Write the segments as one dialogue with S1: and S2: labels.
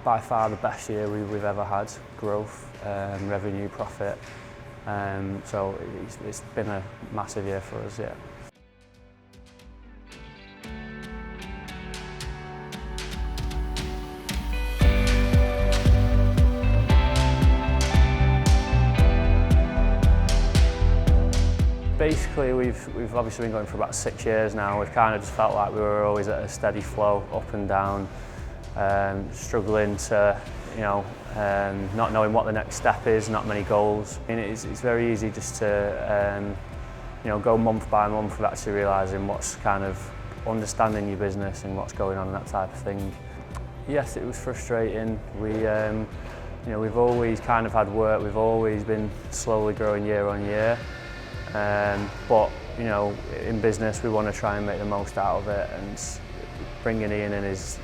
S1: by far the best year we've ever had, growth, revenue, profit. So it's been a massive year for us, yeah. Basically, we've obviously been going for about 6 years now. We've kind of just felt like we were always at a steady flow, up and down, struggling to, not knowing what the next step is, not many goals. I mean, it's very easy just to, go month by month without actually realising what's kind of understanding your business and what's going on and that type of thing. Yes, it was frustrating. We've always kind of had work. We've always been slowly growing year on year. But in business we want to try and make the most out of it, and bringing Ian in is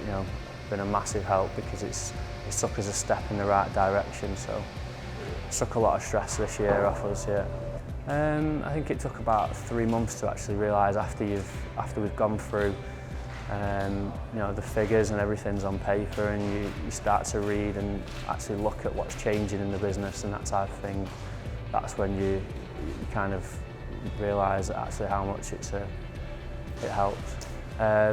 S1: been a massive help because it's took us a step in the right direction. So it took a lot of stress this year off us. Yeah. I think it took about 3 months to actually realise after we've gone through the figures and everything's on paper, and you start to read and actually look at what's changing in the business and that type of thing. That's when you kind of realise actually how much it helps.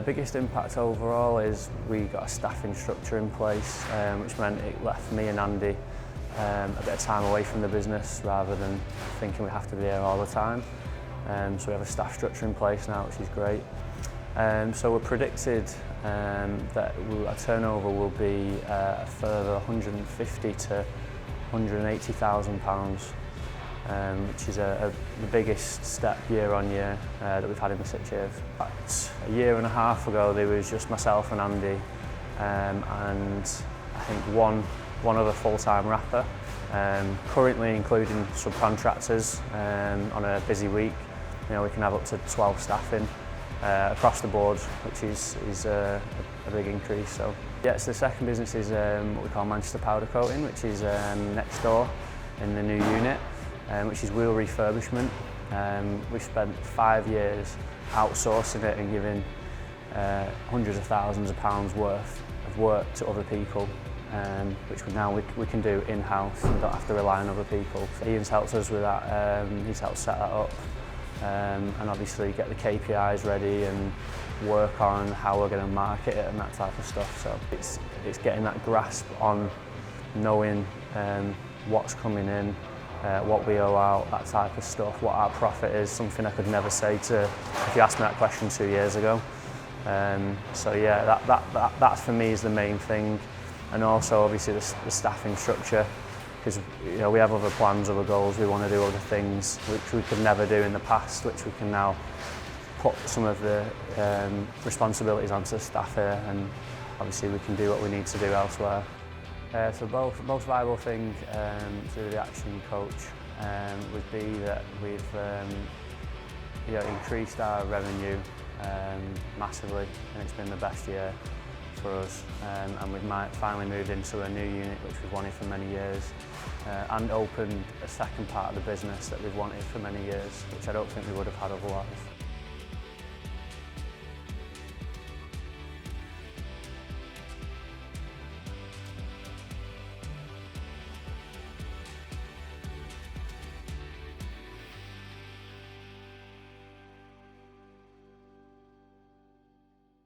S1: Biggest impact overall is we got a staffing structure in place, which meant it left me and Andy a bit of time away from the business rather than thinking we have to be there all the time. So we have a staff structure in place now, which is great. So we're predicted that our turnover will be a further £150,000 to £180,000. Which is the biggest step year on year that we've had in the 6 years. But a year and a half ago there was just myself and Andy, and I think one other full-time rapper. Currently including subcontractors, on a busy week, we can have up to 12 staff in across the board, which is a big increase. So yeah, so the second business is what we call Manchester Powder Coating, which is next door in the new unit. Which is wheel refurbishment. We've spent 5 years outsourcing it and giving hundreds of thousands of pounds worth of work to other people, which we can do in-house and don't have to rely on other people. So Ian's helped us with that. He's helped set that up, and obviously get the KPIs ready and work on how we're going to market it and that type of stuff. So it's getting that grasp on knowing what's coming in, what we owe out, that type of stuff, what our profit is, something I could never say if you asked me that question 2 years ago. So yeah, that for me is the main thing, and also obviously the staffing structure, because we have other plans, other goals, we want to do other things which we could never do in the past, which we can now put some of the responsibilities onto the staff here, and obviously we can do what we need to do elsewhere. So most viable thing through the ActionCOACH would be that we've increased our revenue massively, and it's been the best year for us. And we've finally moved into a new unit which we've wanted for many years, and opened a second part of the business that we've wanted for many years, which I don't think we would have had otherwise.